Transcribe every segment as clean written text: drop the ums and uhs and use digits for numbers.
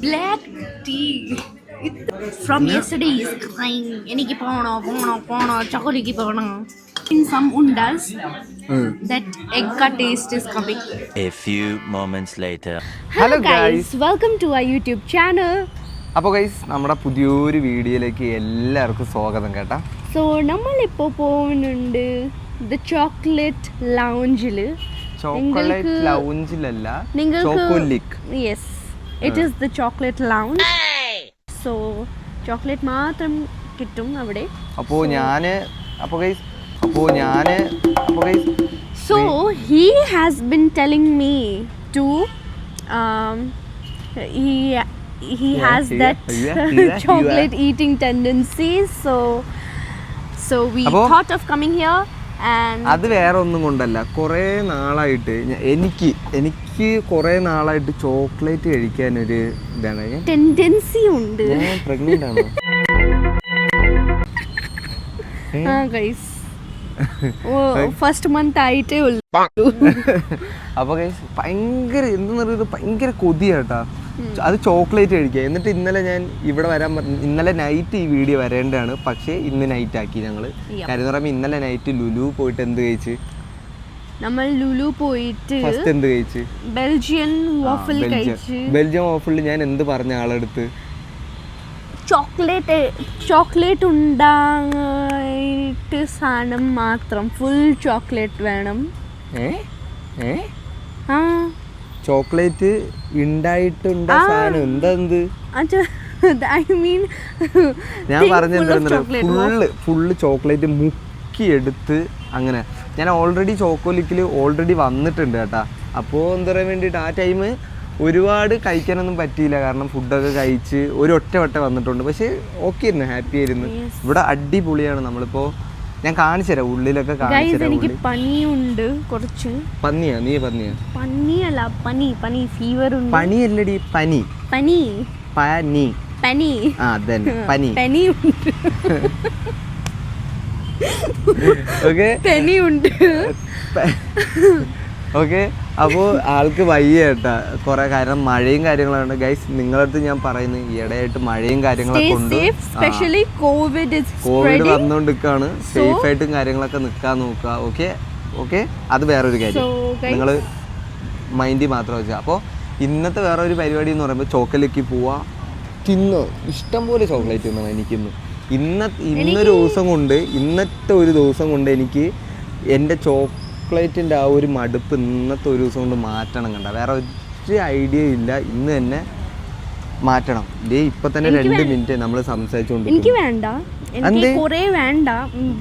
black tea. From yesterday he's crying. Eniki pono, chocolate pono. In some undas, that egg ka taste is coming. A few moments later. Hello guys, welcome to our YouTube channel. അപ്പോൾ guys നമ്മുടെ പുതിയൊരു വീഡിയോയിലേക്ക് എല്ലാവർക്കും സ്വാഗതം കേട്ടോ. So നമ്മളിപ്പോൾ പോകുന്നുണ്ട് the chocolate ലൗഞ്ചിൽ. ചോക്ലേറ്റ് ലൗഞ്ചിലല്ല, chocoholic. Yes, it is the chocolate lounge. So chocolate മാത്രം കിട്ടും അവിടെ. അപ്പോൾ so he has been telling me to he has that chocolate eating tendency, so we thought of coming here. And അത് വേറെ ഒന്നും കൊണ്ടല്ല, കുറേ നാളായിട്ട് എനിക്ക് കുറേ നാളായിട്ട് ചോക്ലേറ്റ് കഴിക്കാൻ ഒരു ഇതാണ്, ടെൻഡൻസി ഉണ്ട്. പ്രഗ്നന്റ് ആണോ? ഗൈസ് ഫസ്റ്റ് മന്ത് ആയിട്ടേ ഉള്ളൂ. അപ്പൊ ഗൈസ് ഭയങ്കര എന്തെന്ന് പറയുന്നത് ഭയങ്കര കൊതിയാട്ടാ അത് ചോക്ലേറ്റ് കഴിക്കുക. എന്നിട്ട് ഇന്നലെ ഞാൻ ഇവിടെ വരാൻ ഇന്നലെ നൈറ്റ് ഈ വീഡിയോ വരേണ്ടതാണ്, പക്ഷേ ഇന്ന് നൈറ്റ് ആക്കി ഞങ്ങള്. കാര്യം എന്ന് പറയുമ്പോൾ ഇന്നലെ നൈറ്റ് ലുലു പോയിട്ട് എന്ത് കഴിച്ച്, നമ്മൾ ലുലു പോയിട്ട് ഫസ്റ്റ് എന്ത് കഴിച്ച്, ബെൽജിയൻ വാഫിൾ കഴിച്ച്. ബെൽജിയം വാഫിളിൽ ഞാൻ എന്ത് പറഞ്ഞ ആളെടുത്ത് ചോക്ലേറ്റ് ഉണ്ടായിട്ട് സാധനം മാത്രം ഫുൾ ചോക്ലേറ്റ് വേണം. ചോക്ലേറ്റ് ഉണ്ടായിട്ടുണ്ട സാധനം എന്താ? ഐ മീൻ ഞാൻ പറഞ്ഞിട്ടുണ്ടെങ്കിൽ ഫുള്ള് ചോക്ലേറ്റ് മുക്കിയെടുത്ത് അങ്ങനെ. ഞാൻ ഓൾറെഡി ചോക്കോലിക്കിൽ വന്നിട്ടുണ്ട് കേട്ടാ. അപ്പോൾ എന്താ പറയാൻ വേണ്ടിയിട്ട് ആ ടൈം ഒരുപാട് കഴിക്കാനൊന്നും പറ്റിയില്ല, കാരണം ഫുഡൊക്കെ കഴിച്ച് ഒറ്റ വന്നിട്ടുണ്ട്. പക്ഷേ ഓക്കെ ആയിരുന്നു, ഹാപ്പി ആയിരുന്നു. ഇവിടെ അടിപൊളിയാണ്. നമ്മളിപ്പോൾ ഞാൻ കാണിച്ചു തരാം, ഉള്ളിലൊക്കെ കാണിച്ചു തരാം. എനിക്ക് പനിയുണ്ട് കുറച്ച്. പന്നിയല്ല പനി ഫീവർ ഉണ്ട്. പനിയല്ലടി, പനി. ആ അതന്നെ, പനി. ഓക്കെ, പനിയുണ്ട്. ഓക്കെ. അപ്പോൾ ആൾക്ക് വയ്യ കേട്ടാ കുറെ, കാരണം മഴയും കാര്യങ്ങളാണ്. ഗൈസ് നിങ്ങളടുത്ത് ഞാൻ പറയുന്നത്, ഈയിടെയായിട്ട് മഴയും കാര്യങ്ങളൊക്കെ ഉണ്ട്, കോവിഡ് വന്നുകൊണ്ടിരിക്കുകയാണ്. സേഫ് ആയിട്ടും കാര്യങ്ങളൊക്കെ നിൽക്കാൻ നോക്കുക. ഓക്കെ അത് വേറൊരു കാര്യം, നിങ്ങൾ മൈൻഡിൽ മാത്രം വെച്ചാൽ. അപ്പോൾ ഇന്നത്തെ വേറെ ഒരു പരിപാടി എന്ന് പറയുമ്പോൾ ചോക്ലേറ്റ് പോവാ, തിന്നോ, ഇഷ്ടംപോലെ ചോക്ലേറ്റ് തിന്നണം എനിക്കിന്ന്. ഇന്നത്തെ ഒരു ദിവസം കൊണ്ട് എനിക്ക് എൻ്റെ ചോക്ലേറ്റിൻ്റെ ആ ഒരു മടുപ്പ് ഇന്നത്തെ ഒരു ദിവസം കൊണ്ട് മാറ്റണം. കണ്ട വേറെ ഒരു ഐഡിയ ഇല്ല, ഇന്ന് തന്നെ മാറ്റണം. ഇപ്പൊ തന്നെ 2 മിനിറ്റ് നമ്മൾ സംസാരിച്ചുകൊണ്ട്. എനിക്ക് വേണ്ട,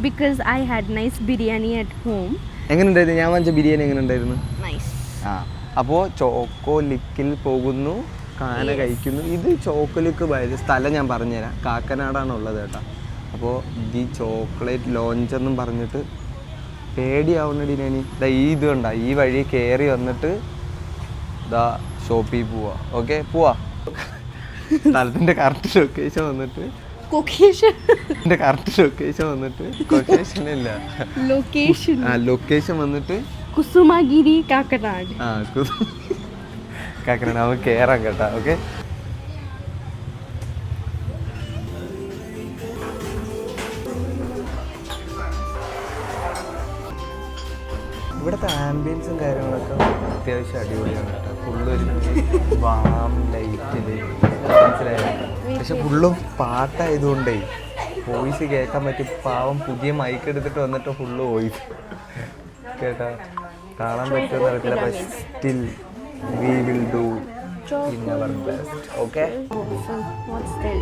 because I had nice biryani at home. എങ്ങനെ ഉണ്ടായിരുന്നു? ഞാൻ വാങ്ങിച്ച ബിരിയാണി എങ്ങനെ ഉണ്ടായിരുന്നു? നൈസ്. അപ്പോൾ ചോക്കോലിക്കിൽ പോകുന്നു, കാന കഴിക്കുന്നു. ഇത് ചോക്കോലിക്ക് സ്ഥലം ഞാൻ പറഞ്ഞുതരാം, കാക്കനാടാണ് ഉള്ളത് കേട്ടോ. അപ്പോൾ ഈ ചോക്ലേറ്റ് ലോഞ്ച് എന്നും പറഞ്ഞിട്ട് പേടിയാവുന്നടി ഞാനീ. ഇത് കണ്ട, ഈ വഴി കയറി വന്നിട്ട് ഷോപ്പിൽ പോവാ. ഓക്കെ, പോവാ. സ്ഥലത്തിൻ്റെ കറക്റ്റ് ലൊക്കേഷൻ വന്നിട്ട് ലൊക്കേഷൻ വന്നിട്ട് കുസുമഗിരി കാക്കനാട്. കാക്കനാട് അവൻ കയറാൻ കേട്ടാ. ഓക്കെ, ഇവിടുത്തെ ആംബിയൻസും കാര്യങ്ങളൊക്കെ അത്യാവശ്യം അടിപൊളിയാണ് കേട്ടോ. ഫുള്ളൊരു വാം ലൈറ്റിൽ മനസ്സിലായി. പക്ഷെ ഫുള്ളും പാട്ടായതുകൊണ്ടേ വോയിസ് കേൾക്കാൻ പറ്റും. പാവം പുതിയ മൈക്ക് എടുത്തിട്ട് വന്നിട്ട് ഫുള്ള് വോയിസ് കേട്ടാ കാണാൻ പറ്റുമെന്ന് അറിയത്തില്ല. പക്ഷെ still we will do in our best. Okay, what's that?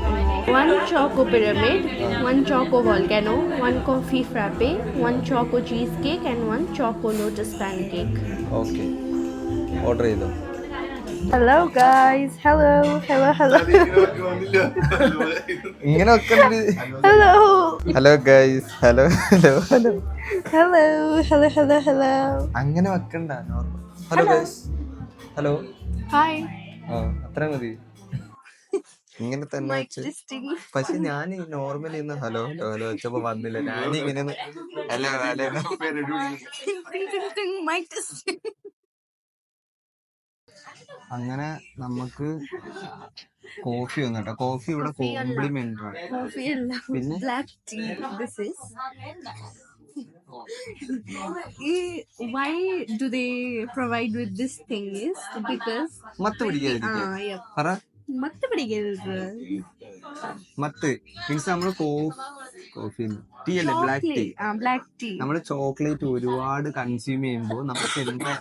1 choco pyramid, 1 choco volcano, 1 coffee frappe, 1 choco cheesecake and 1 choco lotus pancake. Okay, order ചെയ്തോ. Hello guys, hello. ഇങ്ങനെ വെക്കണ്ട. Hello guys, hello. അങ്ങനെ വെക്കണ്ട, normal. Hello guys, hello, hi. അത്ര മതി. ഇങ്ങനെ തന്നെ വെച്ച്. പക്ഷെ ഞാൻ നോർമലി ഇന്ന് ഹലോ വെച്ചപ്പോ വന്നില്ല. ഞാനിങ്ങനെ ഹലോ അങ്ങനെ നമുക്ക് കോഫി വന്നു കേട്ടോ. കോഫി ഇവിടെ കോംപ്ലിമെന്ററി ആണ്. Coffee and പിന്നെ black tea. This is. Why do they provide with this thing is because Mathu പിടിക്കാതിരിക്കുക. yeah. പറ മത്ത് പിടിക്കരുത്. മത്ത് മീൻസ് നമ്മള് കോഫി ടീ അല്ലേ, ബ്ലാക്ക് ടീ. ബ്ലാക്ക് ടീ നമ്മള് ചോക്ലേറ്റ് ഒരുപാട് കൺസ്യൂം ചെയ്യുമ്പോൾ നമുക്ക് എന്താ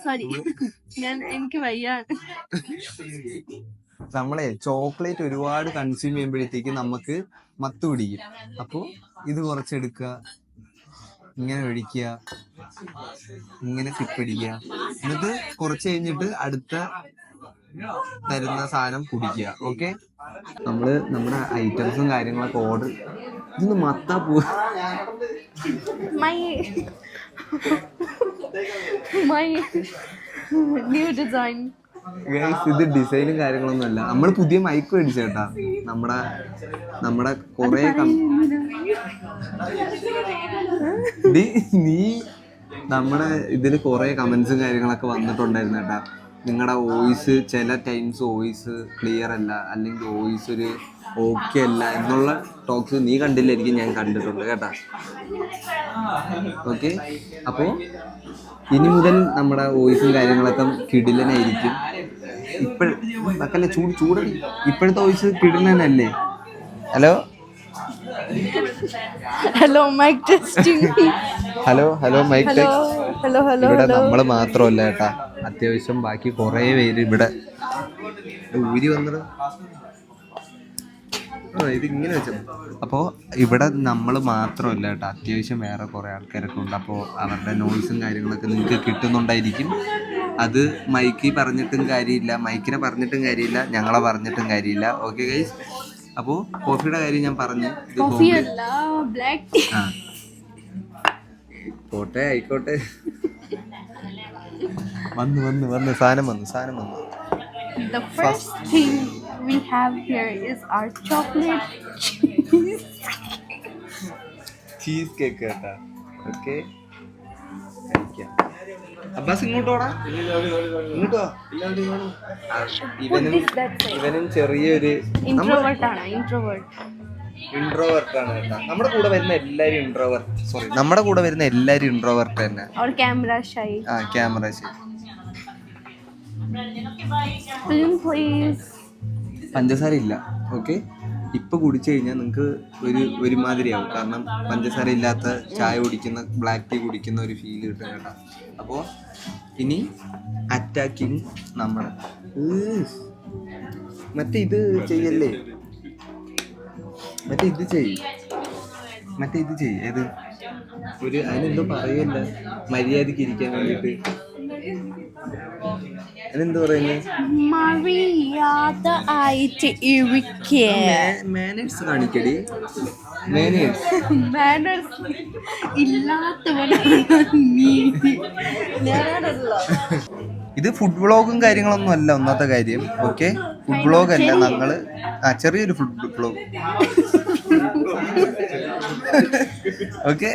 സോറി എനിക്ക് വയ്യ. നമ്മളെ ചോക്ലേറ്റ് ഒരുപാട് കൺസ്യൂം ചെയ്യുമ്പോഴത്തേക്ക് നമുക്ക് മത്ത് പിടിക്കും. അപ്പോൾ ഇത് കുറച്ചെടുക്കുക, ഇങ്ങനെ ഒഴിക്കുക, ഇങ്ങനെ സിപ്പടിക്കുക, എന്നിട്ട് കുറച്ച് കഴിഞ്ഞിട്ട് അടുത്ത തരുന്ന സാധനം കുടിക്കുക. ഓക്കെ, നമ്മള് നമ്മുടെ ഐറ്റംസും കാര്യങ്ങളൊക്കെ ഓർഡർ ഇതൊന്ന് മത്താ my new design. ഇത് ഡിസൈനും കാര്യങ്ങളൊന്നും അല്ല. നമ്മള് പുതിയ മൈക്ക് മേടിച്ചു കേട്ടാ. നമ്മുടെ കൊറേ നീ നമ്മുടെ ഇതില് കൊറേ കമന്റ്സും കാര്യങ്ങളൊക്കെ വന്നിട്ടുണ്ടായിരുന്നു കേട്ടാ. നിങ്ങളുടെ വോയിസ് ചില ടൈംസ് വോയിസ് ക്ലിയർ അല്ല, അല്ലെങ്കിൽ വോയിസ് ഒരു ഓക്കെ അല്ല എന്നുള്ള ടോക്സ് നീ കണ്ടില്ലായിരിക്കും, ഞാൻ കണ്ടിട്ടുണ്ട് കേട്ടാ. ഓക്കെ, അപ്പോൾ ഇനി മുതൽ നമ്മുടെ വോയിസും കാര്യങ്ങളൊക്കെ കിടിലനായിരിക്കും. ഇപ്പോഴല്ലേ ചൂട് ഇപ്പോഴത്തെ വോയിസ് കിടിലനല്ലേ? Hello mic testing. Hello mic test. Hello ഇവിടെ നമ്മള് മാത്രമല്ല കേട്ടാ, അത്യാവശ്യം ബാക്കി കുറേ പേര് ഇവിടെ ഊരി വന്നത്. ഇതിങ്ങനെ വെച്ചു. അപ്പോൾ ഇവിടെ നമ്മൾ മാത്രമല്ല കേട്ടോ, അത്യാവശ്യം വേറെ കുറേ ആൾക്കാരൊക്കെ ഉണ്ട്. അപ്പോൾ അവരുടെ നോയ്സും കാര്യങ്ങളൊക്കെ നിങ്ങൾക്ക് കിട്ടുന്നുണ്ടായിരിക്കും. അത് മൈക്കിനെ പറഞ്ഞിട്ടും കാര്യമില്ല, ഞങ്ങളെ പറഞ്ഞിട്ടും കാര്യമില്ല. ഓക്കെ ഗൈസ്, അപ്പോൾ കോഫിയുടെ കാര്യം ഞാൻ പറഞ്ഞു. ആ പോട്ടെ, ആയിക്കോട്ടെ. വന്ന് സാധനം വന്നു. The first thing we have here is our chocolate cheese cake കേട്ടാ. ഓക്കെ, കഴിക്കാം. അബ്ബാസ് ഇങ്ങോട്ടോടാ, ഇങ്ങോട്ടോ. ഇവനും ചെറിയൊരു introvert ആണ് കേട്ടാ. നമ്മുടെ കൂടെ വരുന്ന എല്ലാരും ഇൻട്രോവേർട്ട് തന്നെ. और कैमरा shy. ക്യാമറ ശരി. Please. പഞ്ചസാര ഇല്ല. ഓക്കെ, ഇപ്പൊ കുടിച്ചു കഴിഞ്ഞാൽ നിങ്ങൾക്ക് ഒരുമാതിരിയാവും. കാരണം പഞ്ചസാര ഇല്ലാത്ത ചായ കുടിക്കുന്ന, ബ്ലാക്ക് ടീ കുടിക്കുന്ന ഒരു ഫീൽ കിട്ടും കേട്ടോ. അപ്പോൾ ഇനി അറ്റാക്കിങ് നമ്മുടെ മറ്റേ ഇത് ചെയ്യല്ലേ, മറ്റേ ഇത് ചെയ്യ്. ഏത് ഒരു അതിനെന്തോ പറയല്ല, മര്യാദക്ക് ഇരിക്കാൻ വേണ്ടിട്ട്. അതിനെന്തോ പറയുന്നത്, മര്യാദ ആയിട്ട് മാനേഴ്സ് കാണിക്കടി. മാനേഴ്സ് ഇല്ലാത്തവനാണ് നീ. ഇത് ഫുഡ് വ്ളോഗും കാര്യങ്ങളൊന്നും അല്ല ഒന്നാമത്തെ കാര്യം. ഓക്കെ, ഫുഡ് വ്ളോഗ് അല്ല, ഞങ്ങള് ചെറിയൊരു ഫുഡ് വ്ളോഗ്. ഓക്കെ,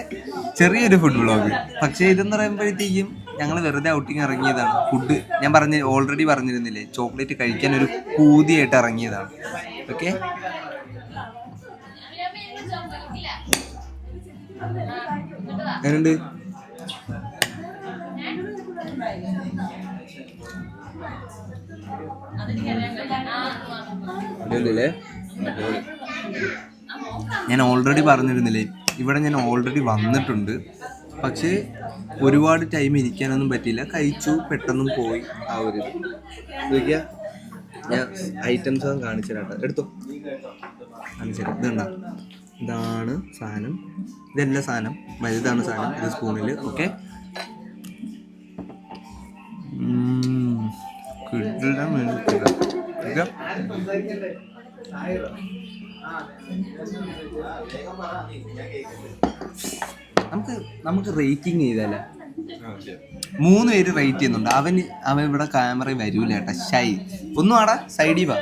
ചെറിയൊരു ഫുഡ് വ്ളോഗ്. പക്ഷെ ഇതെന്ന് പറയുമ്പോഴത്തേക്കും ഞങ്ങൾ വെറുതെ ഔട്ടിങ് ഇറങ്ങിയതാണ്. ഫുഡ് ഞാൻ ഓൾറെഡി പറഞ്ഞിരുന്നില്ലേ, ചോക്ലേറ്റ് കഴിക്കാൻ ഒരു പൂതിയായിട്ട് ഇറങ്ങിയതാണ്. ഓക്കെ, എങ്ങനെയുണ്ട്? ഞാൻ ഓൾറെഡി പറഞ്ഞിരുന്നില്ലേ, ഇവിടെ ഞാൻ ഓൾറെഡി വന്നിട്ടുണ്ട്. പക്ഷേ ഒരുപാട് ടൈം ഇരിക്കാനൊന്നും പറ്റിയില്ല, കഴിച്ചു പെട്ടെന്നും പോയി. ആ ഒരു ഇത് ഞാൻ ഐറ്റംസ് ഒക്കെ കാണിച്ചു തരാം. എടുത്തോ, കാണിച്ചു തരാം. ഇതുണ്ട, ഇതാണ് സാധനം, ഇതെല്ലാം സാധനം, വലുതാണ് സാധനം. ഇത് സ്പൂണിൽ. ഓക്കെ, നമുക്ക് റേറ്റിംഗ് ചെയ്തല്ലേ, 3 പേര് റേറ്റ് ചെയ്യുന്നുണ്ട്. അവൻ ഇവിടെ ക്യാമറ വരൂല കേട്ടാ. ഷൈ ഒന്നും ആടാ, സൈഡി വാ.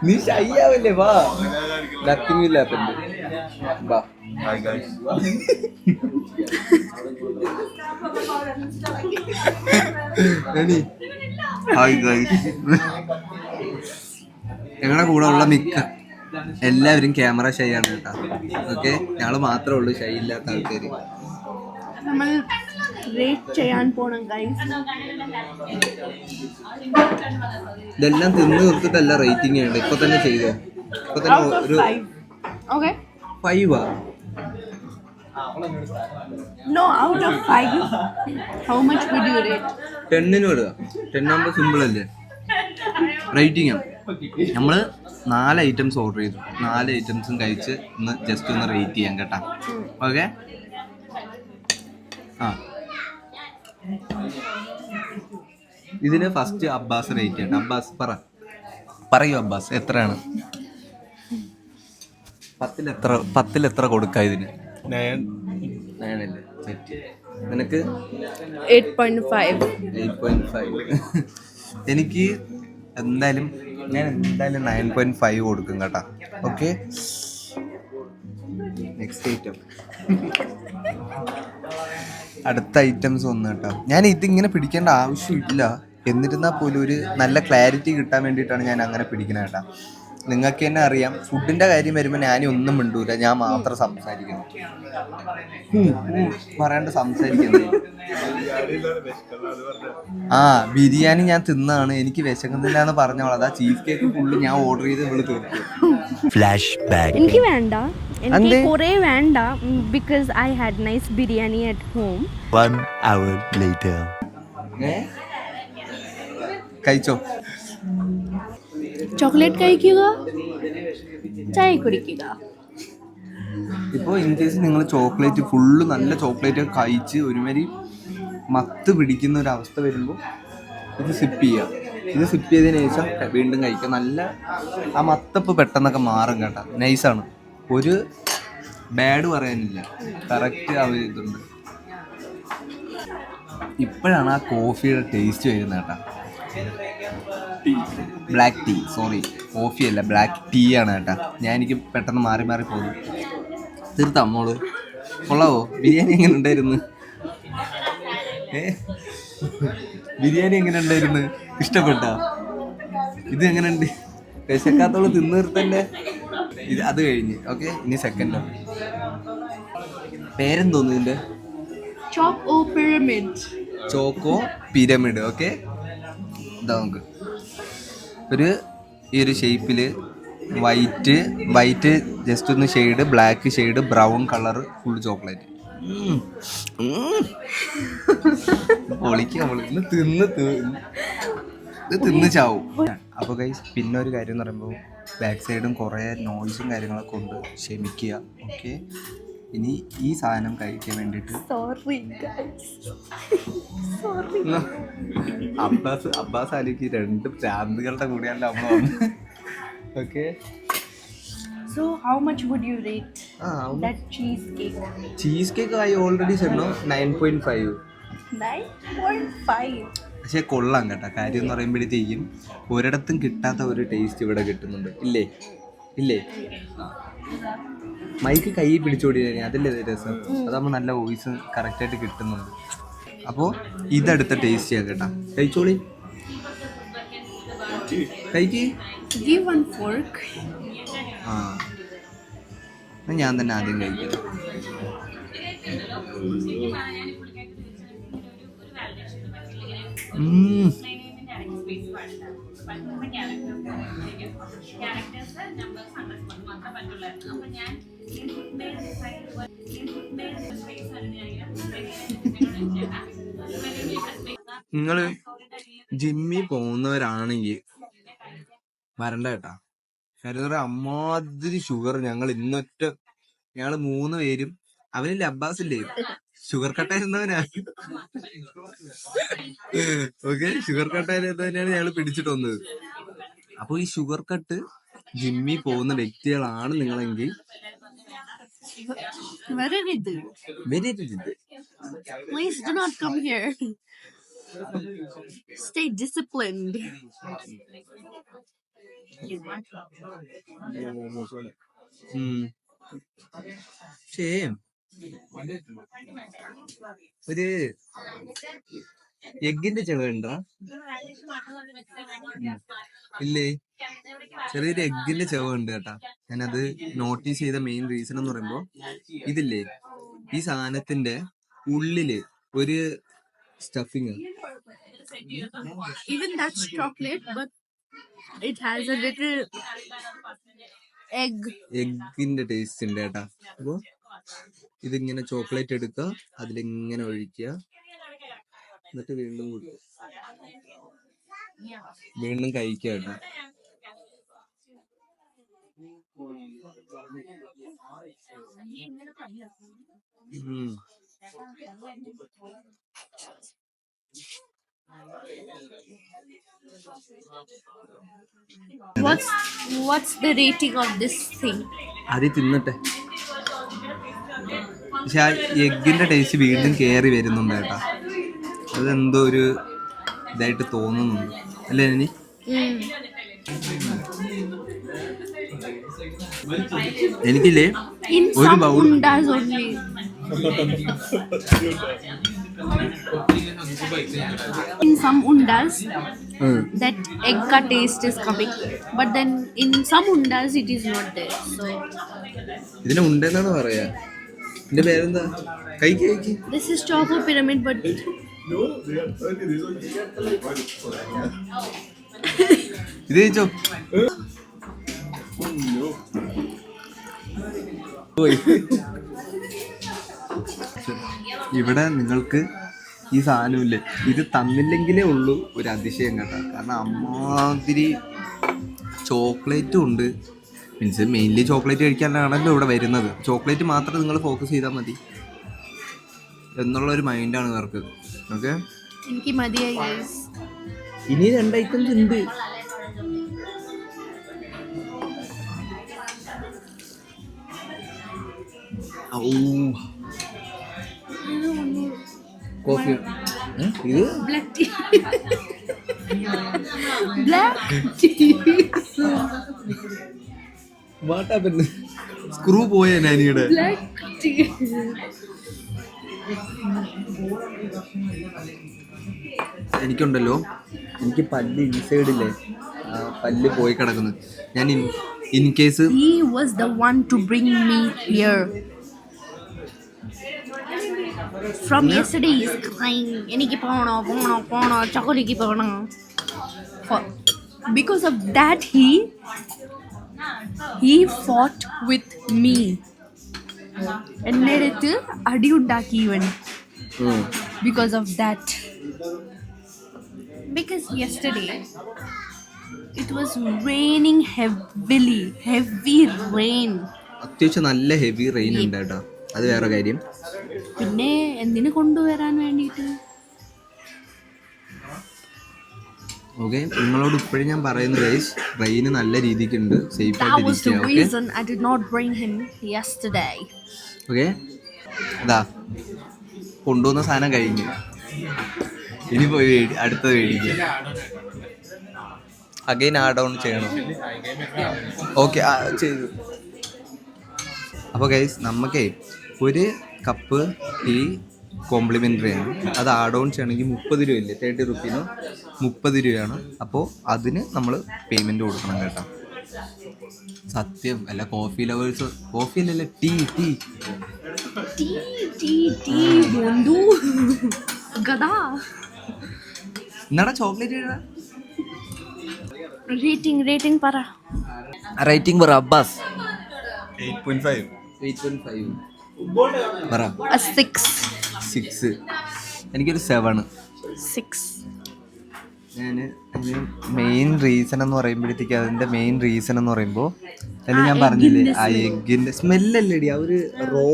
നീ ഷൈ ആവല്ലേ, വാ. Nothing will happen. വാ. ഹായ് ഗൈസ്, ഞങ്ങളുടെ കൂടെ ഉള്ള മിക്ക എല്ലാവരും ക്യാമറ ഷൈ ആണ് കേട്ടോ. ഓക്കെ, ഞങ്ങൾ മാത്രമേ ഉള്ളൂ ഷൈ ഇല്ലാത്ത ആൾക്കാര്. നമ്മൾ റേറ്റ് ചെയ്യാൻ പോണം ഗൈസ്. ഇതെല്ലാം തിന്ന് തീർത്തിട്ടല്ല റേറ്റിംഗ് ചെയ്യണ്ട, ഇപ്പൊ തന്നെ ചെയ്തോ. ഇപ്പൊ തന്നെ ഒരു 5. No, out of 5. How much would you rate? 10 വിടുക. 10 ആകുമ്പോൾ സിമ്പിൾ അല്ലേ റേറ്റിംഗ്. നമ്മള് 4 ഐറ്റംസ് ഓർഡർ ചെയ്തു. 4 ഐറ്റംസും കഴിച്ച് ഒന്ന് ജസ്റ്റ് ഒന്ന് റേറ്റ് ചെയ്യാം കേട്ടാ. ഓക്കെ, ആ ഇതിന് ഫസ്റ്റ് അബ്ബാസ് റേറ്റ് ചെയ്യട്ടെ. അബ്ബാസ് പറയൂ അബ്ബാസ്, എത്രയാണ്? 10 എത്ര കൊടുക്ക ഇതിന്? 9 അല്ലേ? നിനക്ക് 8.5. 8.5. എനിക്ക് എന്തായാലും 9.5 കൊടുക്കും കേട്ടാ. Okay, next item. അടുത്ത ഐറ്റംസ് ഒന്ന് കേട്ടോ. ഞാൻ ഇതിങ്ങനെ പിടിക്കേണ്ട ആവശ്യമില്ല, എന്നിരുന്നാൽ പോലും ഒരു നല്ല ക്ലാരിറ്റി കിട്ടാൻ വേണ്ടിയിട്ടാണ് ഞാൻ അങ്ങനെ പിടിക്കുന്നത് കേട്ടാ. നിങ്ങൾക്ക് തന്നെ അറിയാം, ഫുഡിന്റെ കാര്യം വരുമ്പോൾ ഞാനൊന്നും മിണ്ടൂല, ഞാൻ മാത്രം സംസാരിക്കണം. പറയാണ്ട് സംസാരിക്കുന്നത്. ആ ബിരിയാണി ഞാൻ തിന്നാണ്, എനിക്ക് വിശക്കുന്നില്ല എന്ന് പറഞ്ഞോളൂ. അതാ ചീസ് കേക്ക് ഫുള്ള് ഞാൻ ഓർഡർ ചെയ്ത് ഇവിടെ തീർക്കും. Flash back. എനിക്ക് വേണ്ട, എനിക്ക് കുറേ വേണ്ട, because I had nice biryani at home. 1 hour later. കഴിച്ചോ? ചോക്ലേറ്റ് കഴിക്കുക, ചായ കുടിക്കുക. ഇപ്പോൾ ഇൻ കേസ് നിങ്ങൾ ചോക്ലേറ്റ് ഫുള്ള് നല്ല ചോക്ലേറ്റ് ഒക്കെ കഴിച്ച് ഒരുമാതിരി മത്ത് പിടിക്കുന്ന ഒരു അവസ്ഥ വരുമ്പോൾ ഇത് സിപ്പ് ചെയ്യുക. ഇത് സിപ്പ് ചെയ്തതിന് ശേഷം വീണ്ടും കഴിക്കുക. നല്ല ആ മത്തപ്പ് പെട്ടെന്നൊക്കെ മാറും കേട്ടോ. നൈസാണ്, ഒരു ബാഡ് പറയാനില്ല, കറക്റ്റ് ആ ഒരു ഇതുണ്ട്. ഇപ്പോഴാണ് ആ കോഫിയുടെ ടേസ്റ്റ് വരുന്നത് കേട്ടോ. ബ്ലാക്ക് ടീ, സോറി കോഫി അല്ല, ബ്ലാക്ക് ടീ ആണ് കേട്ടോ. എനിക്ക് പെട്ടെന്ന് മാറി പോകുന്നു. തീർത്താ മോള്? കൊള്ളാവോ? ബിരിയാണി എങ്ങനെ ഉണ്ടായിരുന്നു? ബിരിയാണി എങ്ങനെ ഉണ്ടായിരുന്നു? ഇഷ്ടപ്പെട്ടാ? ഇത് എങ്ങനെയുണ്ട്? വിശക്കാത്തോള് തിന്നു തീർത്തല്ലേ ഇത്. അത് കഴിഞ്ഞ് ഓക്കെ, ഇനി സെക്കൻഡ്. പേരെന്തോന്നു ഇതിന്റെ? Choco pyramid. ഓക്കെ, ഇതാ നമുക്ക് ഈ ഒരു ഷേപ്പിൽ വൈറ്റ് ജസ്റ്റ് ഒന്ന് shade, black shade, brown colour, full chocolate. പൊളിക്കുക ഇത് തിന്ന് ചാവും. അപ്പോൾ ഗൈസ്, പിന്നെ ഒരു കാര്യം എന്ന് പറയുമ്പോൾ ബാക്ക് സൈഡും കുറേ നോയ്സും കാര്യങ്ങളൊക്കെ ഉണ്ട്, ക്ഷമിക്കുക. ഓക്കെ, ഇനി ഈ സാധനം കഴിക്കാൻ വേണ്ടിയിട്ട് അബ്ബാസ് അലിക്ക് 2 ചാന്തുകളുടെ കൂടിയല്ല അമ്മ. Okay, so how much would you rate that cheesecake? Cheesecake I already said no, 9.5. 9.5. പക്ഷെ കൊള്ളാം കേട്ടോ. കാര്യം എന്ന് പറയുമ്പോഴത്തേക്കും ഒരിടത്തും കിട്ടാത്ത ഒരു ടേസ്റ്റ് ഇവിടെ കിട്ടുന്നുണ്ട്. ഇല്ലേ മൈക്ക് കൈ പിടിച്ചോടി, അതല്ലേ രസം. അതാകുമ്പോൾ നല്ല വോയിസ് കറക്റ്റായിട്ട് കിട്ടുന്നുണ്ട്. അപ്പോൾ ഇതെടുത്ത ടേസ്റ്റ് ചെയ്യാം കേട്ടോ. കഴിച്ചോളി, കഴിക്ക്. Give one fork. ആ, ഞാൻ തന്നെ ആദ്യം കഴിക്കാം. നിങ്ങൾ ജിമ്മിൽ പോകുന്നവരാണെങ്കിൽ വരണ്ട കേട്ടാ. കാര്യം അമ്മാതിരി ഷുഗർ. ഞങ്ങൾ 3 പേരും, അവനില്ല അബ്ബാസില്ലേ, ഷുഗർ കട്ടായിരുന്നവനാ. ഓക്കെ, ഷുഗർ കട്ടായിരുന്നവനാണ് ഞങ്ങൾ പിടിച്ചിട്ട് വന്നത്. അപ്പൊ ഈ ഷുഗർ കട്ട് ജിമ്മിൽ പോകുന്ന വ്യക്തികളാണ് നിങ്ങളെങ്കിൽ Please do not come here. Stay disciplined. പക്ഷേ ഒരു എഗ്ഗിന്റെ ചെലവുണ്ടോ? ഇല്ലേ, ചെറിയൊരു എഗ്ഗിന്റെ ചെലവുണ്ട് കേട്ടാ. ഞാനത് നോട്ടീസ് ചെയ്ത മെയിൻ റീസൺ എന്ന് പറയുമ്പോ ഇതില്ലേ, ഈ സാധനത്തിന്റെ ഉള്ളില് ഒരു stuffing. Even that's chocolate, but it has a little egg. എഗ്ഗിന്റെ ടേസ്റ്റ് ഉണ്ട് കേട്ടാ. അപ്പൊ ഇതിങ്ങനെ ചോക്ലേറ്റ് എടുക്കുക, അതിലിങ്ങനെ ഒഴിക്കുക, എന്നിട്ട് വീണ്ടും കൊടുക്കുക, വീണ്ടും കഴിക്കുക കേട്ടോ. What's the rating of this thing? അത് തിന്നട്ടെ. പക്ഷെ ആ എഗ്ഗിന്റെ ടേസ്റ്റ് വീണ്ടും കയറി വരുന്നുണ്ട് കേട്ടാ. അതെന്തോ ഒരു ഇതായിട്ട് തോന്നുന്നുണ്ട് അല്ലേ ഇനി? എനിക്കില്ലേ ഒരു bowl in some undas that egg ka taste is coming, but then in some undas it is not there. So ഇതിനെ ഉണ്ടെന്നാണ് പറയാ. ഇതിന്റെ പേരെന്താ? കഴിക്ക്. this is choco pyramid, but ഇത് കഴിച്ചോ. ഇവിടെ നിങ്ങൾക്ക് ഈ സാധനമില്ലേ, ഇത് തന്നില്ലെങ്കിലേ ഉള്ളൂ ഒരു അതിശയം കേട്ടോ. കാരണം അമ്മാതിരി ചോക്ലേറ്റും ഉണ്ട്. മീൻസ് മെയിൻലി ചോക്ലേറ്റ് കഴിക്കാനാണല്ലോ ഇവിടെ വരുന്നത്. ചോക്ലേറ്റ് മാത്രം നിങ്ങൾ ഫോക്കസ് ചെയ്താൽ മതി എന്നുള്ളൊരു മൈൻഡാണ് ഇവർക്ക്. ഓക്കെ, എനിക്ക് മതിയായി guys. ഇനി 2 ഐറ്റംസ് ഉണ്ട്. കോഫി ഇത് Black tea. Black tea. What happened? Screw പോയ നാനിയുടെ. Black tea. എനിക്കുണ്ടല്ലോ, എനിക്ക് പല്ല് ഇൻസൈഡില്ലേ, പല്ല് പോയി കിടക്കുന്നു. ഞാൻ in case He was the one to bring me here. From yesterday he's crying. എനിക്ക് പോണോ ചോക്കോലേക്ക് പോണോ. Because of that he fought with me. എൻ്റെ അടുത്ത് അടിയുണ്ടാക്കി ഇവൻ. Because of that. Because yesterday it was raining heavy rain. അത്യാവശ്യം നല്ല heavy rain ഉണ്ട് കേട്ടോ. അത് വേറെ കാര്യം. പിന്നെ എന്തിനു കൊണ്ടുവരാൻ വേണ്ടിയിട്ട്. ഓക്കെ, നിങ്ങളോട് ഇപ്പോഴും ഞാൻ പറയുന്നത് ഗൈസ്, റെയിൻ നല്ല രീതിക്ക് ഉണ്ട്. സേഫ് That was the ആയിട്ട് reason I did not bring him yesterday. Okay. അതാ കൊണ്ടുവന്ന സാധനം കഴിഞ്ഞു. ഇനി പോയി അടുത്തത് മേടിക്കുക. അഗൈൻ ആഡ് ഓൺ ചെയ്യണം. ഓക്കെ, ചെയ്തു. അപ്പോൾ ഗൈസ്, നമുക്കേ ഒരു കപ്പ് ടീ കോംപ്ലിമെൻ്ററി ആണ്. അത് ആഡ് ഓൺ ചെയ്യണമെങ്കിൽ 30 രൂപയില്ലേ, 30 റുപ്പീനോ 30 രൂപയാണ്. അപ്പോൾ അതിന് നമ്മൾ പേയ്മെൻറ്റ് കൊടുക്കണം കേട്ടോ. സത്യം അല്ല, കോഫി ലവേഴ്സ്, കോഫി അല്ലല്ലേ, ടീ ബോണ്ടു ഗദാ. എന്നാടാ ചോക്ലേറ്റ് എഴുതാ. റേറ്റിംഗ് പറ. റേറ്റിംഗ് പറ അബ്ബാസ്. 8.5 പറ. 6. എനിക്കൊരു 7. ഞാൻ മെയിൻ റീസൺ എന്ന് പറയുമ്പോഴത്തേക്ക് അതിൻ്റെ മെയിൻ റീസൺ എന്ന് പറയുമ്പോൾ അതിൽ ഞാൻ പറഞ്ഞില്ലേ, ആ എഗ്ഗിൻ്റെ സ്മെല്ലല്ലേടി, ആ ഒരു റോ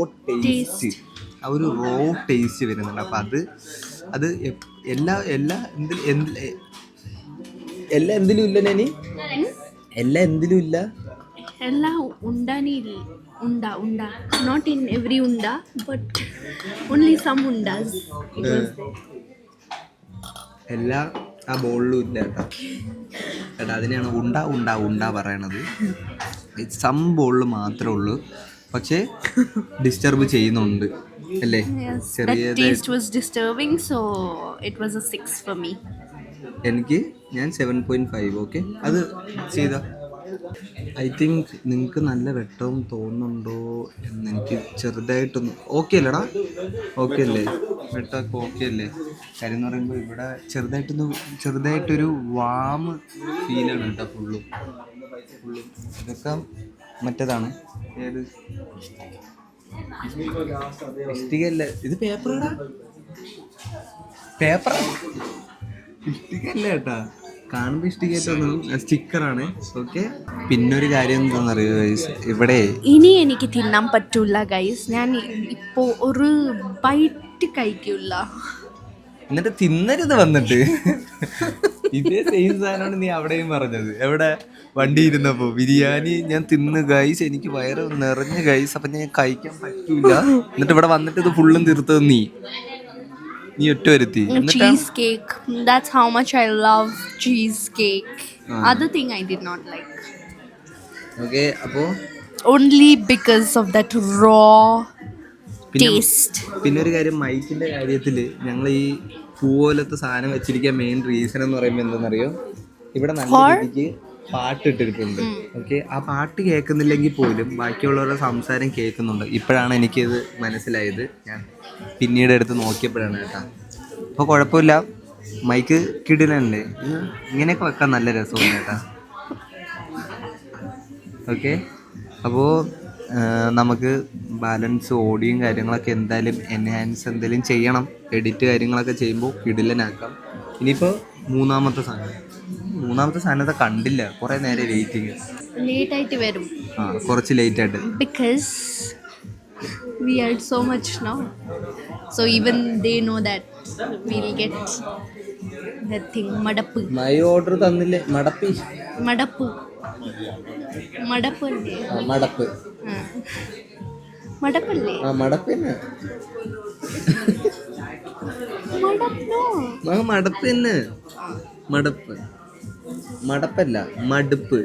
ടേസ്റ്റ് വരുന്നുണ്ട്. അപ്പം അത് എല്ലാ എന്തിലും ഇല്ല നാനി, എന്തിലും ഇല്ല. എല്ലാം unda. Not in every unda, but only some undas. It was there. എല്ലാം ആ ബോളിലും ഇല്ല കേട്ടോ. അതിനെയാണ് ഉണ്ട പറയണത്. സം ബോളിൽ മാത്രമേ ഉള്ളൂ പക്ഷേ ഡിസ്റ്റർബ് ചെയ്യുന്നുണ്ട് അല്ലേ? Yes, that taste was disturbing, so it was a 6 for me. ഞാൻ 7.5. ഓക്കെ, അത് ചെയ്ത ഐ തിങ്ക് നിങ്ങൾക്ക് നല്ല വെട്ടവും തോന്നുന്നുണ്ടോ എന്ന് എനിക്ക് ചെറുതായിട്ടൊന്ന്. ഓക്കെ അല്ലേടാ? ഓക്കെ അല്ലേ? വെട്ടമൊക്കെ ഓക്കെ അല്ലേ? കാര്യം എന്ന് പറയുമ്പോൾ ഇവിടെ ചെറുതായിട്ടൊരു വാം ഫീലാണ് കേട്ടോ. ഫുള്ളും ഇതൊക്കെ മറ്റേതാണ്. ഏത് ഇഷ്ടികല്ല ഇത്? പേപ്പറാടാ, പേപ്പർ ഇഷ്ടികല്ല കേട്ടാ. കാണുമ്പോൾ ഇഷ്ടികയായിട്ടൊന്നും സ്റ്റിക്കറാണ്. ഓക്കെ, പിന്നൊരു കാര്യം എന്താണെന്നറിയോ ഗൈസ്, ഇവിടെ ഇനി എനിക്ക് തിന്നാൻ പറ്റൂല ഗൈസ്. ഞാൻ ഇപ്പോൾ ഒരു ബൈറ്റ് കഴിക്കില്ല. എന്നിട്ട് തിന്നരുത് വന്നിട്ട്. ഇതേ സെയിം സാധനമാണ് നീ അവിടെയും പറഞ്ഞത്. എവിടെ വണ്ടി ഇരുന്നപ്പോ ബിരിയാണി ഞാൻ തിന്ന് ഗൈസ്, എനിക്ക് വയറ് നിറഞ്ഞ് ഗൈസ്, അപ്പം ഞാൻ കഴിക്കാൻ പറ്റൂല. എന്നിട്ട് ഇവിടെ വന്നിട്ട് ഇത് ഫുള്ളും തീർത്തത് നീ ഒറ്റ വരുത്തി. Cheese cake, that's how much I love cheese cake. Other thing I did not like. Okay, അപ്പോൾ Only because of that raw taste. പിന്നെ ഒരു കാര്യം, മൈക്കിന്റെ കാര്യത്തിൽ ഞങ്ങൾ ഈ പൂവോലത്തെ സാധനം വെച്ചിരിക്കാൻ മെയിൻ റീസൺ എന്ന് പറയുമ്പോൾ എന്താണെന്നറിയോ? ഇവിടെ നല്ല രീതിക്ക് പാട്ടിട്ടിട്ടുണ്ട്. ഓക്കെ, ആ പാട്ട് കേൾക്കുന്നില്ലെങ്കിൽ പോലും ബാക്കിയുള്ളവരുടെ സംസാരം കേൾക്കുന്നുണ്ട്. ഇപ്പോഴാണ് എനിക്കിത് മനസ്സിലായത്. ഞാൻ പിന്നീട് എടുത്ത് നോക്കിയപ്പോഴാണ് കേട്ടോ. അപ്പോൾ കുഴപ്പമില്ല, മൈക്ക് കിടിലല്ലേ? ഇങ്ങനെയൊക്കെ വെക്കാൻ നല്ല രസമാണ് കേട്ടോ. ഓക്കെ, അപ്പോൾ നമുക്ക് ബാലൻസ് ഓഡിയോയും കാര്യങ്ങളൊക്കെ എന്തായാലും എൻഹാൻസ് എന്തെങ്കിലും ചെയ്യണം. എഡിറ്റ് കാര്യങ്ങളൊക്കെ ചെയ്യുമ്പോൾ കിടിലനാക്കാം. ഇനിയിപ്പോൾ മൂന്നാമത്തെ സാധനത്തെ കണ്ടില്ല, കുറേ നേരം വെയിറ്റിങ്. ലേറ്റ് ആയിട്ട് വരും. കുറച്ച് ലേറ്റ് ആയിട്ട്. Because we are so much now. So even they know that we'll get that thing. Madappu. My order തന്നില്ലേ? മടപ്പ് അല്ലേ? മടപ്പ് മടപ്പല്ലേ? മടപ്പ് തന്നെ. മടപ്പ് തന്നെ. മടപ്പല്ല, മടുപ്പ്.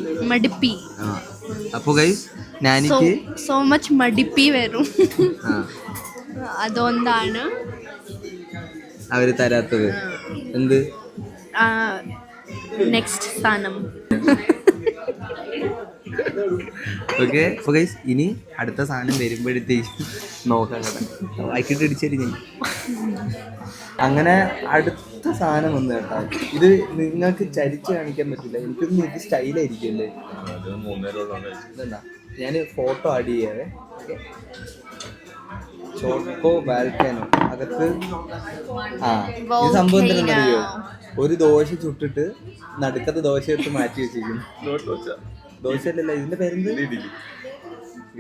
മടുപ്പി. അപ്പൊ ഗൈസ് ഞാനിക്ക് സോ മച്ച് മടിപ്പി വരും. അതുകൊണ്ടാണ് അവര് തരാത്തത്. എന്ത് നെക്സ്റ്റ് സ്ഥാനം. ഓക്കെ, അപ്പോൾ ഗൈസ് ഇനി അടുത്ത സാധനം വരുമ്പോഴത്തേക്ക് നോക്കാം കേട്ടോ. വായിക്കിട്ട് അടിച്ചേരി ഞാൻ. അങ്ങനെ അടുത്ത സാധനം വന്നു കേട്ടോ. ഇത് നിങ്ങൾക്ക് ചരിച്ച് കാണിക്കാൻ പറ്റില്ല. എനിക്കൊന്നും ഇത് സ്റ്റൈലായിരിക്കുമല്ലേ? ഇതെന്താ, ഞാൻ ഫോട്ടോ ആഡ് ചെയ്യാവേ. ഓക്കെ, ചോക്കോ വാൽക്കാനോ അകത്ത്. ഈ സംഭവം എന്താണെന്നറിയോ? ഒരു ദോശ ചുട്ടിട്ട് നടുക്കത്തെ ദോശ എടുത്ത് മാറ്റി വെച്ചിരിക്കുന്നു. ദോശയല്ലല്ലോ, ഇതിന്റെ പേരെന്ത്?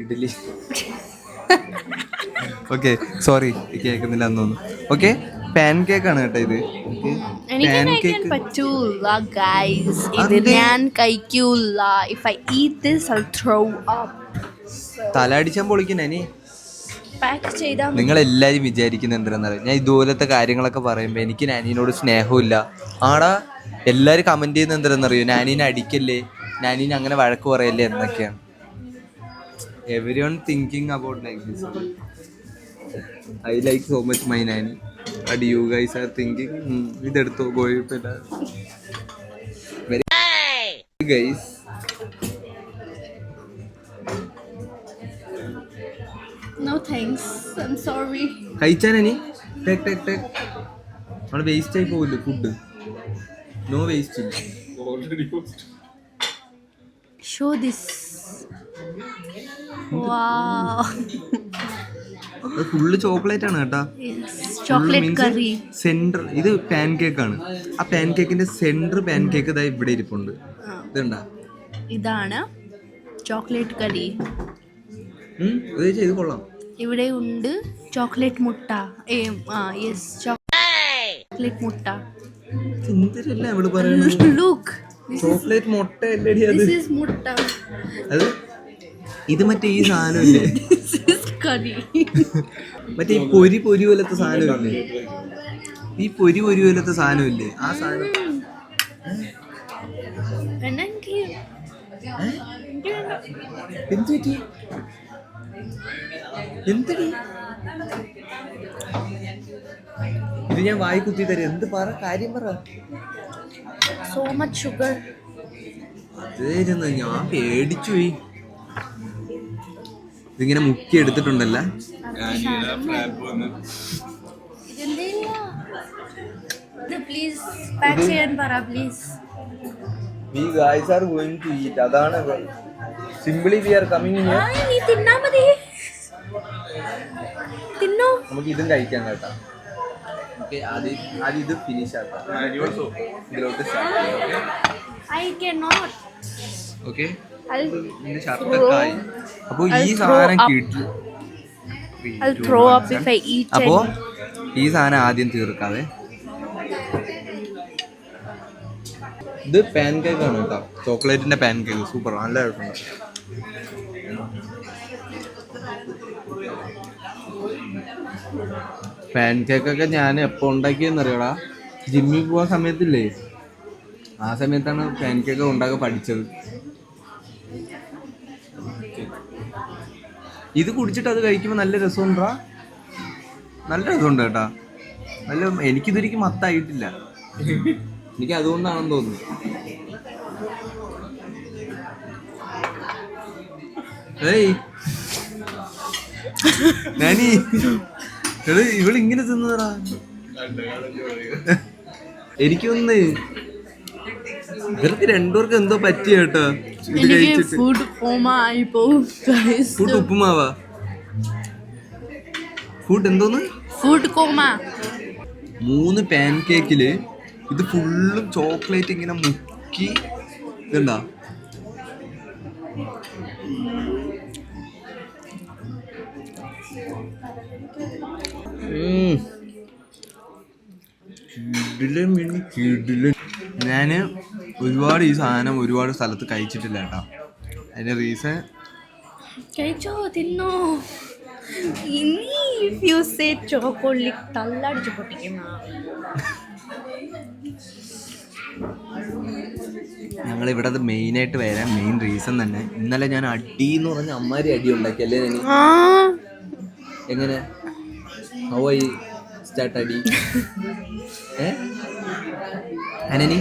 ഇഡ്ഡലി. ഓക്കെ, സോറി കേൾക്കുന്നില്ല എന്ന് തോന്നുന്നു. ഓക്കെ, പാൻ കേക്ക് ആണ് കേട്ടോ ഇത്. പാൻ കേക്ക് പറ്റൂല ഗൈസ്, ഇത് ഞാൻ കഴിക്കൂല. If I eat this I throw up. തല അടിച്ചാൻ പൊളിക്കണേ നീ. ചെയ്താൽ നിങ്ങൾ എല്ലാവരും വിചാരിക്കുന്നത് എന്താണെന്നറിയാം, ഞാൻ ഇതുപോലത്തെ കാര്യങ്ങളൊക്കെ പറയുമ്പോൾ എനിക്ക് നാനീനോട് സ്നേഹമില്ല. ആടാ, എല്ലാവരും കമൻറ്റ് ചെയ്യുന്നത് എന്താണെന്നറിയോ? നാനീനെ അടിക്കല്ലേ, നാനീനെ അങ്ങനെ വഴക്ക് പറയല്ലേ എന്നൊക്കെയാണ്. Everyone thinking about like this. I like so much my nani. But you guys are thinking ഇതെടുത്തോ കുഴപ്പമില്ല. Very guys, no thanks, I'm sorry. കഴിച്ചാനി നമ്മള് വേസ്റ്റ് ആയി പോവില്ല food. No waste. Show this. Wow. അത് ഫുള്ള് ചോക്ലേറ്റ് ആണ് കേട്ടാ. Chocolate curry centre. ഇത് പാൻ കേക്ക് ആണ്. ആ പാൻ കേക്കിന്റെ സെന്റർ പാൻ കേക്ക് ഇതാ ഇവിടെ ഇരിപ്പുണ്ട്. ഇതുണ്ടാ, ഇതാണ് ചോക്ലേറ്റ് കറി. ഇത് കൊള്ളാം. ഇവിടെ ഉണ്ട് ചോക്ലേറ്റ് മുട്ട. യെസ്, ചോക്ലേറ്റ് മുട്ട. എന്തിനല്ല ഇവിടെ പറയുന്നത്? ലുക്ക്, ചോക്ലേറ്റ് മുട്ട അല്ലേടി അത്? ദിസ് ഈസ് മുട്ട. അത് ഇത് മറ്റേ ഈ സാധനമില്ലേ, കറി, മറ്റേ ഈ പൊരി പോലത്തെ സാധനമില്ലേ? ഈ പൊരി പോലത്തെ സാധനമില്ലേ? ആ സാധനം എന്തുപറ്റി? എന്തടി ഇത്? ഞാൻ വായി കുത്തി തരും. എന്ത് പറ, കാര്യം പറ. So much sugar. അതായിരുന്നു, ഞാൻ പേടിച്ചു പോയി. ഇതിങ്ങനെ മുക്കി എടുത്തിട്ടുണ്ടല്ല. Please pack ചെയ്യാൻ പറ please. We guys are going to eat. അതാണ് simply we are coming here. നീ തിന്നാ മതി. തിന്നോ. നമുക്ക് ഇതും കഴിക്കാൻ കേട്ടാ. ഓക്കെ, ആദ്യം ഇത് ഫിനിഷ് ആക്കാം. ഇതിലോട്ട് സ്റ്റാർട്ട് ചെയ്യാം. I cannot. ഓക്കെ, I'll ഷർട്ടൊക്കെ ആയി. അപ്പോൾ ഈ സാധനം കിട്ടി. I'll throw up if I eat it. അപ്പോൾ ഈ സാധനം ആദ്യം തീർക്കാവേ. ഇത് പാൻ കേക്ക് ആണ് കേട്ടോ, ചോക്ലേറ്റിന്റെ പാൻ കേക്ക്. സൂപ്പർ, നല്ല രസമുണ്ട്. പാൻ കേക്കൊക്കെ ഞാൻ എപ്പോൾ ഉണ്ടാക്കിയെന്നറിയടാ, ജിമ്മിൽ പോകാൻ സമയത്തില്ലേ, ആ സമയത്താണ് പാൻ കേക്ക് ഉണ്ടാക്കാൻ പഠിച്ചത്. ഇത് കുടിച്ചിട്ട് അത് കഴിക്കുമ്പോൾ നല്ല രസമുണ്ടാ, നല്ല രസമുണ്ട് കേട്ടാ. നല്ല, എനിക്കിതൊരിക്കും മത്തായിട്ടില്ല. എനിക്ക് അതുകൊണ്ടാണെന്ന് തോന്നുന്നു. ഏയ് ഞാനീ ഇവളിങ്ങനെ തിന്നതാ. എനിക്കൊന്ന് ഇവർക്ക് രണ്ടുപേർക്ക് എന്തോ പറ്റിയ കേട്ടോ. ഇത് കഴിച്ചിട്ട് ഫുഡ് ഉപ്പുമാവാ. ഫുഡ് എന്തോന്ന്? Food comma. 3 പാൻ കേക്കില് ഇത് ഫുള്ളും ചോക്ലേറ്റ് ഇങ്ങനെ മുക്കി. ഇതെന്താ? ഞാന് ഒരുപാട് ഈ സാധനം ഒരുപാട് സ്ഥലത്ത് കഴിച്ചിട്ടില്ല കേട്ടോ. അതിന്റെ റീസൺ കഴിച്ചോ, തിന്നോ. ഇനി if you say chocolate തല്ലടിച്ച് പൊട്ടിക്കുന്ന. ഞങ്ങൾ ഇവിടെ അത് മെയിനായിട്ട് വരാൻ മെയിൻ റീസൺ തന്നെ, ഇന്നലെ ഞാൻ അടി എന്ന് പറഞ്ഞ അമ്മാരി അടി ഉണ്ടാക്കി അല്ലേ? എങ്ങനെ ഹൗ ഐ സ്റ്റാർട്ട് അടി? അനനി,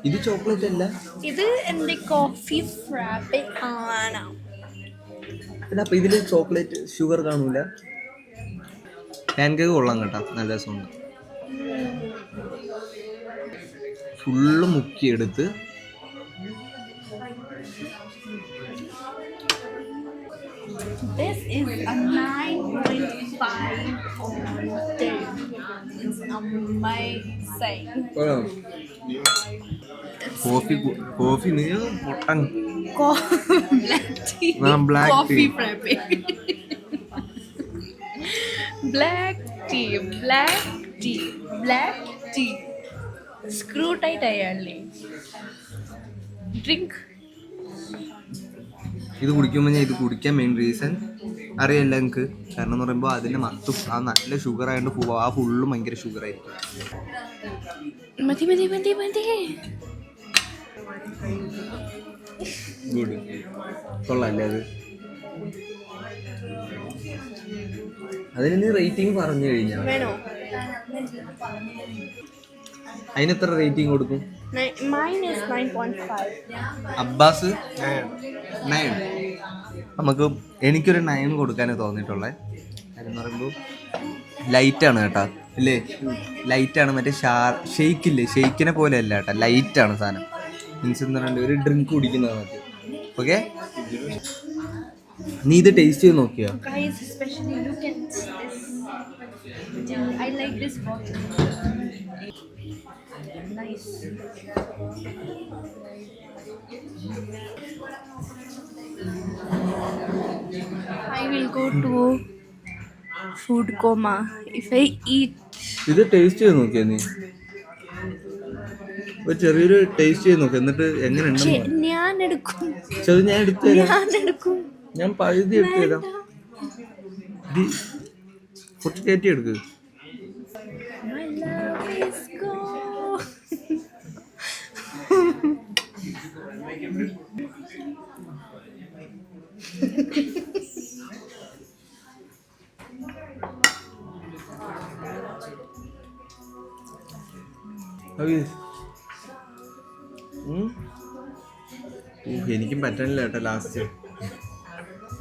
ഇത് ചോക്ലേറ്റ് അല്ല, ഇത് എന്റെ കോഫി ഫ്രാപ്പെ ആണ്. അപ്പൊ ഇതില് ചോക്ലേറ്റ് ഷുഗർ കാണൂല. പാൻ കേക്ക് കൊള്ളാം കേട്ടോ, നല്ല രസമുണ്ട്. ഫുള്ള് മുക്കിയെടുത്ത് This is a 9.5 on 10. It's amazing. Coffee നീ പൊട്ടൻ. Black tea. Black Coffee tea. frappe. Black tea. Black tea. Black tea. Screw tight aiyalli. Drink. ഇത് കുടിക്കുമ്പോൾ ഞാൻ ഇത് കുടിക്കാൻ മെയിൻ റീസൺ അറിയില്ല എനിക്ക്. കാരണം എന്ന് പറയുമ്പോൾ അതിൻ്റെ മത്തും ആ നല്ല ഷുഗർ ആയതുകൊണ്ട് ആ ഫുള്ളും ഭയങ്കര ഷുഗർ ആയിരിക്കും. മതി. ഗുഡ്, കൊള്ളാല്ലേ അത്? അതിന് നീ റേറ്റിംഗ് പറഞ്ഞു കഴിഞ്ഞാൽ വേണോ? അതിനെത്ര റേറ്റിംഗ് കൊടുക്കും? Mine is 9.5. അബ്ബാസ് 9. നമുക്ക് എനിക്കൊരു 9 കൊടുക്കാനേ തോന്നിയിട്ടുള്ളത്. കാര്യം പറയുമ്പോൾ ലൈറ്റാണ് കേട്ടോ, ഇല്ലേ? ലൈറ്റാണ്. മറ്റേ ഷെയ്ക്കില്ലേ, ഷെയ്ക്കിനെ പോലെ അല്ല കേട്ടോ, ലൈറ്റാണ് സാധനം. മീൻസ് എന്താ പറയുക, ഒരു ഡ്രിങ്ക് കുടിക്കുന്നത് മതി. ഓക്കെ, നീ ഇത് ടേസ്റ്റ് ചെയ്ത് നോക്കിയോ? Guys, especially look at this. I like this bottle. Nice. I will go to food coma if I eat. ഇത് ടേസ്റ്റ് ചെയ്ത് നോക്കിയാ നീ? ഒരു ചെറിയൊരു ടേസ്റ്റ് ചെയ്ത് നോക്കി, എന്നിട്ട് എങ്ങനെ ഉണ്ടെന്ന്. ഞാൻ എടുക്കും. ഞാൻ എടുത്തു തരാം. ഞാൻ പകുതി എടുത്തു തരാം. കുറച്ച് കയറ്റി എടുക്ക്. My love is gone. എനിക്കും പറ്റണില്ല കേട്ടോ ലാസ്റ്റ്.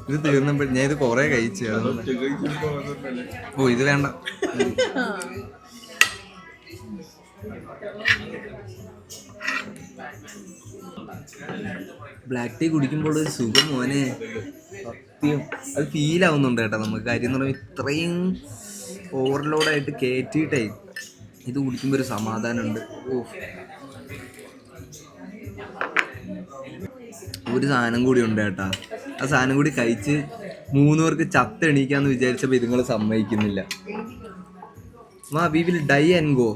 ഇത് തീർന്നപ്പോൾ ഞാൻ ഇത് കൊറേ കഴിച്ചു. ഓ ഇത് വേണ്ട. ബ്ലാക്ക് ടീ കുടിക്കുമ്പോൾ ഒരു സുഖം മോനെ, സത്യം അത് ഫീൽ ആവുന്നുണ്ട് കേട്ടോ നമുക്ക്. കാര്യം എന്ന് പറയുമ്പോൾ ഇത്രയും ഓവർലോഡായിട്ട് കയറ്റിയിട്ടേ ഇത് കുടിക്കുമ്പോൾ ഒരു സമാധാനമുണ്ട്. ഒരു സാധനം കൂടി ഉണ്ട് കേട്ടാ. ആ സാധനം കൂടി കഴിച്ച് 3 പേർക്ക് ചത്ത് എണീക്കാന്ന് വിചാരിച്ചപ്പോൾ ഇതുങ്ങൾ സമ്മതിക്കുന്നില്ല. We will die and go.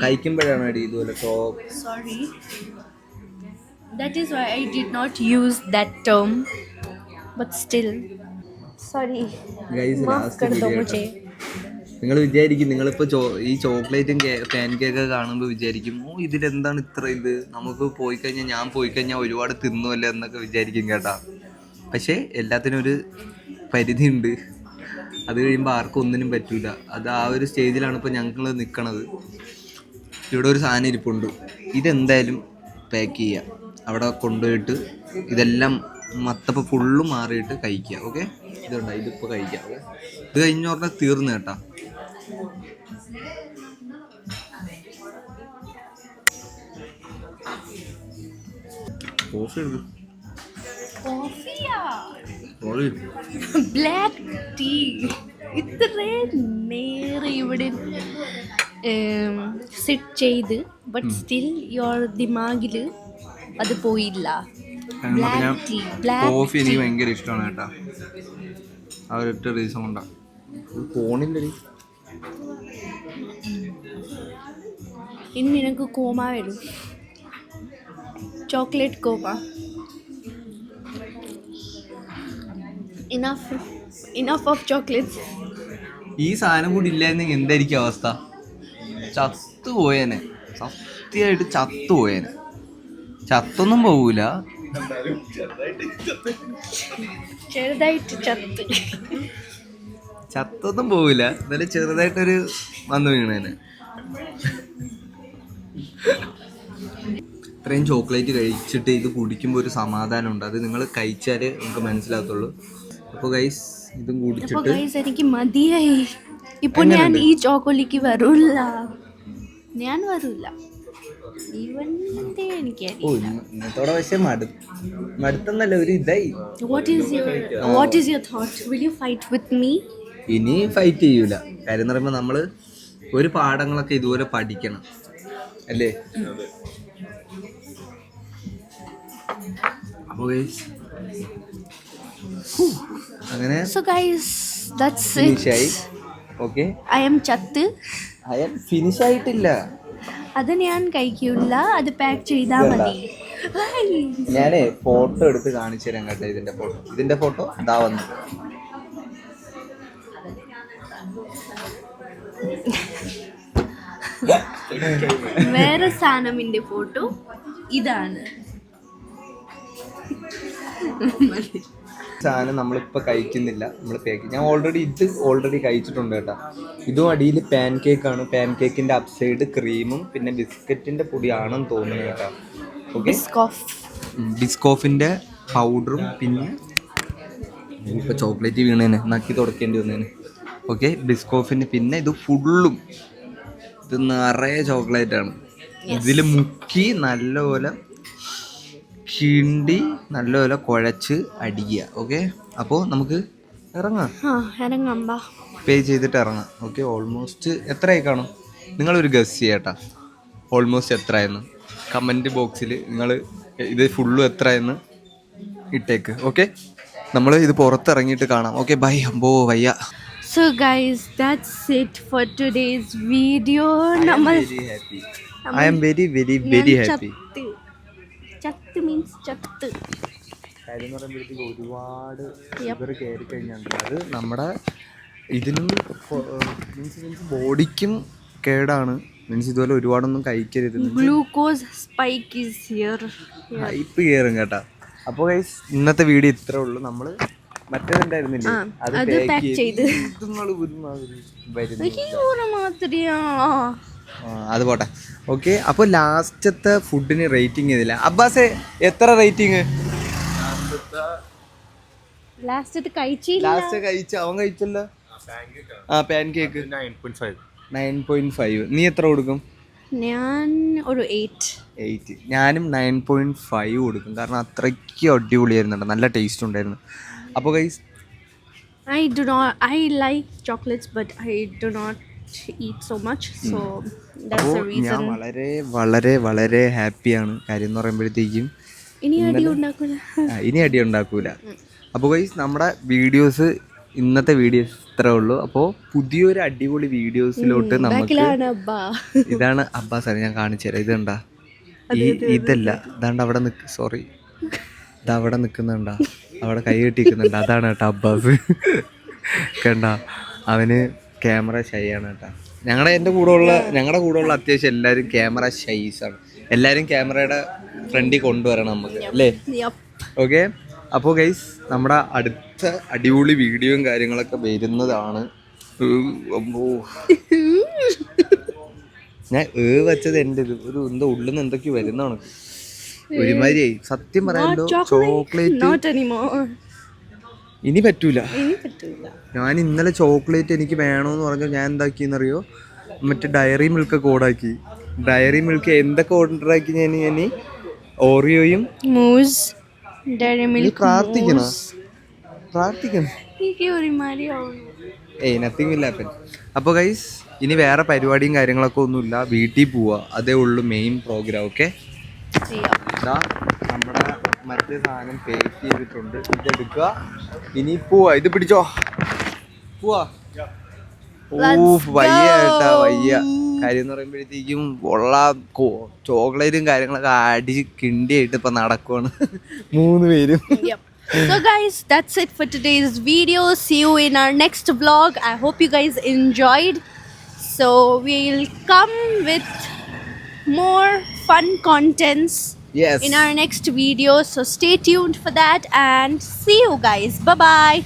കഴിക്കുമ്പോഴാണ് അടി ഇതുപോലെ top. Sorry. That is why I did not use that term. But still. Sorry. മാഫ് കർ ദോ മുझे. നിങ്ങൾ വിചാരിക്കും, നിങ്ങളിപ്പോൾ ഈ ചോക്ലേറ്റും പാൻ കേക്കൊക്കെ കാണുമ്പോൾ വിചാരിക്കും ഓ ഇതിലെന്താണ് ഇത്ര ഇത്, നമുക്ക് പോയിക്കഴിഞ്ഞാൽ ഞാൻ പോയിക്കഴിഞ്ഞാൽ ഒരുപാട് തിന്നുമല്ലോ എന്നൊക്കെ വിചാരിക്കും കേട്ടാ. പക്ഷേ എല്ലാത്തിനും ഒരു പരിധി ഉണ്ട്. അത് കഴിയുമ്പോൾ ആർക്കും ഒന്നിനും പറ്റൂല. അത് ആ ഒരു സ്റ്റേജിലാണ് ഇപ്പോൾ ഞങ്ങൾ നിൽക്കണത്. ഇവിടെ ഒരു സാധനം ഇരിപ്പുണ്ട്, ഇതെന്തായാലും പാക്ക് ചെയ്യുക, അവിടെ കൊണ്ടുപോയിട്ട് ഇതെല്ലാം മത്തപ്പോൾ ഫുള്ളും മാറിയിട്ട് കഴിക്കുക. ഓക്കെ, ഇതുണ്ട്, ഇതിപ്പോൾ കഴിക്കാം. ഇത് കഴിഞ്ഞ പറഞ്ഞാൽ തീർന്നു കേട്ടാ. ബ്ലാക്ക് ടീ ഇത്രയും നേരെ ഇവിടെ സിറ്റ് ചെയ്ത് ബട്ട് സ്റ്റിൽ യുവർ ദിമാഗിൽ അത് പോയില്ല. കോഫി എനിക്ക് ഭയങ്കര ഇഷ്ടമാണ് കേട്ടാ. ആ ഒരൊറ്റ റീസൺ കൊണ്ടാ പോണില്ലേ. ഇനി നിനക്ക് കോമ വരും, chocolate comma. Enough of chocolates. ഈ സാധനം കൂടി ഇല്ലായിരുന്നെങ്കിൽ എന്തായിരിക്കും അവസ്ഥ? ചത്തുപോയേനെ, സത്യമായിട്ട് ചത്തുപോയേനെ. ചത്തൊന്നും പോകൂല, ചെറുതായിട്ട് ചത്തൊന്നും പോവില്ല, എന്നാലും ചെറുതായിട്ടൊരു വന്നു വീണേനെ. ഇത്രയും ചോക്ലേറ്റ് കഴിച്ചിട്ട് ഇത് കുടിക്കുമ്പോൾ ഒരു സമാധാനമുണ്ട്. അത് നിങ്ങൾ കഴിച്ചാലേ നമുക്ക് മനസ്സിലാകത്തുള്ളൂ. അപ്പോൾ ഗൈസ് ഇതും കുടിച്ചിട്ട് എനിക്ക് മതിയായി. ഇപ്പൊ ഞാൻ ഈ ചോക്കോലിക്ക് വരൂല്ല, ഞാൻ വരൂല്ല. ഇന്നത്തോടെ പക്ഷെ മടുത്തെന്നല്ല ഒരു ഇതായി. What is your thought? Will you fight with me? ഇനി ഫൈറ്റ് ചെയ്യൂല. കാര്യം എന്ന് പറയുമ്പോൾ നമ്മള് ഒരു പാഠങ്ങളൊക്കെ ഇതുപോലെ പഠിക്കണം അല്ലേ. അപ്പോൾ അങ്ങനെ ഫിനിഷ് ആയി. ഓക്കെ, I am ചത്ത്. ഫിനിഷ് ആയിട്ടില്ല, അത് ഞാൻ കഴിക്കൂല, അത് പാക്ക് ചെയ്താൽ മതി. ഞാനേ ഫോട്ടോ എടുത്ത് കാണിച്ചു തരാം കേട്ടോ. ഇതിന്റെ ഫോട്ടോ ഇതാ വന്നു. വേറെ സാധനമിന്റെ ഫോട്ടോ ഇതാണ്. സാധനം നമ്മളിപ്പോൾ കഴിക്കുന്നില്ല, നമ്മൾ പാക്ക്. ഞാൻ ഓൾറെഡി കഴിച്ചിട്ടുണ്ട് കേട്ടോ. ഇതും അടിയിൽ പാൻ കേക്കാണ്. പാൻ കേക്കിൻ്റെ അപ്സൈഡ് ക്രീമും പിന്നെ ബിസ്ക്കറ്റിൻ്റെ പൊടിയാണെന്ന് തോന്നുന്നു കേട്ടോ. ഓക്കെ, ബിസ്കോഫിൻ്റെ പൗഡറും പിന്നെ ഇപ്പോൾ ചോക്ലേറ്റ് വീണേനെ നക്കി തുടക്കേണ്ടി വന്നേനെ. ഓക്കെ, ബിസ്കോഫിന് പിന്നെ ഇത് ഫുള്ളും ഇത് നിറയെ ചോക്ലേറ്റാണ്. ഇതിൽ മുക്കി നല്ലപോലെ കിണ്ടി നല്ലപോലെ കുഴച്ച് അടിക്കുക. ഓക്കെ, അപ്പോൾ നമുക്ക് ഇറങ്ങാം, പേ ചെയ്തിട്ട് ഇറങ്ങാം. ഓക്കെ, ഓൾമോസ്റ്റ് എത്രയായി കാണും? നിങ്ങളൊരു ഗസ് ചെയ്യട്ടാ, ഓൾമോസ്റ്റ് എത്രയെന്ന് കമൻറ്റ് ബോക്സിൽ നിങ്ങൾ ഇത് ഫുള്ളും എത്രയെന്ന് ഇട്ടേക്ക്. ഓക്കെ, നമ്മൾ ഇത് പുറത്തിറങ്ങിയിട്ട് കാണാം. Okay, bye. അമ്പോ വയ്യ. So guys, that's it for today's video. I am very happy. ചത്ത് മീൻസ് ചത്ത്. കാര്യം എന്ന് പറയുമ്പോഴത്തേക്ക് ഒരുപാട് ഷുഗർ കയറി കഴിഞ്ഞാൽ അത് നമ്മുടെ ഇതിനും മീൻസ് ബോഡിക്കും കേടാണ്. മീൻസ് ഇതുപോലെ ഒരുപാടൊന്നും കഴിക്കരുത്. Glucose spike is here, hype കയറും കേട്ടാ. അപ്പോൾ ഗൈസ് ഇന്നത്തെ വീഡിയോ ഇത്രേ ഉള്ളൂ. നമ്മൾ മറ്റേതുണ്ടായിരുന്നില്ലേ അത് pack ചെയ്ത്. അത് പോട്ടെ. ഓക്കെ, അപ്പോൾ ലാസ്റ്റത്തെ ഫുഡിന് റേറ്റിംഗ് ചെയ്തില്ല. അബ്ബാസെ എത്ര റേറ്റിംഗ്? ലാസ്റ്റ് കഴിച്ച അവൻ കഴിച്ചല്ലോ. Pan cake 9.5. നീ എത്ര കൊടുക്കും? ഞാൻ ഒരു 8. ഞാനും 9.5 കൊടുക്കും. കാരണം അത്രയ്ക്ക് അടിപൊളിയായിരുന്നു, നല്ല ടേസ്റ്റ് ഉണ്ടായിരുന്നു. അപ്പോൾ guys, I like chocolates but I do not eat so much, so that's the reason. ഞാൻ വളരെ വളരെ വളരെ ഹാപ്പിയാണ്. കാര്യം എന്ന് പറയുമ്പോഴത്തേക്കും ഇനി അടി ഉണ്ടാക്കൂല. അപ്പോൾ ഗൈസ്, നമ്മുടെ വീഡിയോസ് ഇന്നത്തെ വീഡിയോസ് ഇത്രേ ഉള്ളൂ. അപ്പോൾ പുതിയൊരു അടിപൊളി വീഡിയോസിലോട്ട് നമുക്ക് ഇതാണ് അബ്ബാസ്, ഞാൻ കാണിച്ചു തരാം. ഇതുണ്ടാ ഇതല്ല, ഇതാണ്ട് അവിടെ സോറി, ഇതവിടെ നിൽക്കുന്നുണ്ടാ, അവിടെ കൈ കെട്ടിക്കുന്നുണ്ട്, അതാണ് കേട്ടോ അബ്ബാസ്. കണ്ട, അവന് ക്യാമറ ഷൈ ആണ് കേട്ടോ. ഞങ്ങളുടെ കൂടെ ഉള്ള അത്യാവശ്യം എല്ലാവരും ക്യാമറ ഷൈസാണ്. എല്ലാവരും ക്യാമറയുടെ ഫ്രണ്ടിൽ കൊണ്ടുവരണം നമുക്ക്, അല്ലേ? ഓക്കെ, അപ്പോൾ ഗൈസ്, നമ്മുടെ അടുത്ത അടിപൊളി വീഡിയോയും കാര്യങ്ങളൊക്കെ വരുന്നതാണ്. ഞാൻ വെച്ചത് എൻ്റെ ഒരു എന്തോ ഉള്ളിൽ നിന്ന് എന്തൊക്കെയോ വരുന്നതാണ് ഒരുമാതിരി. സത്യം പറയാലോ, ചോക്ലേറ്റ് ഇനി പറ്റൂല. ഞാൻ ഇന്നലെ ചോക്ലേറ്റ് എനിക്ക് വേണമെന്ന് പറഞ്ഞാൽ ഞാൻ എന്താക്കിയെന്നറിയോ, മറ്റേ ഡയറി മിൽക്കൊക്കെ ഓർഡറാക്കി. ഡയറി മിൽക്ക് എന്തൊക്കെ ഓർഡറാക്കി ഞാൻ ഓറിയോയും പ്രാർത്ഥിക്കണം. Nothing will happen. അപ്പോൾ ഗൈസ്, ഇനി വേറെ പരിപാടിയും കാര്യങ്ങളൊക്കെ ഒന്നുമില്ല, വീട്ടിൽ പോവുക, അതേ ഉള്ളൂ മെയിൻ പ്രോഗ്രാം. ഓക്കെ, നമ്മുടെ മറ്റേ സാധനം പേക്ക് ചെയ്തിട്ടുണ്ട്, ഇതെടുക്കുക, ഇനി പോവാ. ഇത് പിടിച്ചോ, പോവാ. വയ്യ കേട്ടാ, വയ്യ. കാര്യം എന്ന് പറയുമ്പോഴത്തേക്കും ഉള്ള ചോക്ലേറ്റും കാര്യങ്ങളൊക്കെ അടിച്ച് കിണ്ടിയായിട്ട് ഇപ്പൊ നടക്കുവാണ് 3 പേരും. So guys, that's it for today's video. See you in our next vlog. I hope you guys enjoyed. So we'll come with more fun contents in our next video. So stay tuned for that and see you guys. Bye bye.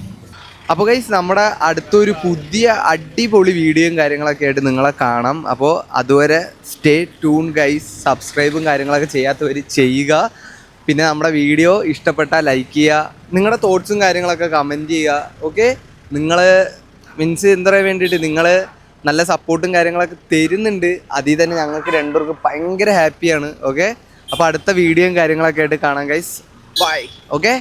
അപ്പോൾ guys, നമ്മുടെ അടുത്തൊരു പുതിയ അടിപൊളി വീഡിയോയും കാര്യങ്ങളൊക്കെ ആയിട്ട് നിങ്ങളെ കാണാം. അപ്പോൾ അതുവരെ സ്റ്റേ ട്യൂൺ ഗൈസ്. സബ്സ്ക്രൈബും കാര്യങ്ങളൊക്കെ ചെയ്യാത്തവർ ചെയ്യുക. പിന്നെ നമ്മുടെ വീഡിയോ ഇഷ്ടപ്പെട്ടാൽ ലൈക്ക് ചെയ്യുക, നിങ്ങളുടെ തോട്ട്സും കാര്യങ്ങളൊക്കെ കമൻറ്റ് ചെയ്യുക. ഓക്കെ, നിങ്ങൾ മീൻസ് എന്താ പറയാൻ വേണ്ടിയിട്ട് നിങ്ങൾ നല്ല സപ്പോർട്ടും കാര്യങ്ങളൊക്കെ തരുന്നുണ്ട്. അതിൽ തന്നെ ഞങ്ങൾക്ക് രണ്ടുപേർക്കും ഭയങ്കര ഹാപ്പിയാണ്. ഓക്കെ, അപ്പോൾ അടുത്ത വീഡിയോയും കാര്യങ്ങളൊക്കെ ആയിട്ട് കാണാം ഗൈസ്. ബൈ. ഓക്കെ.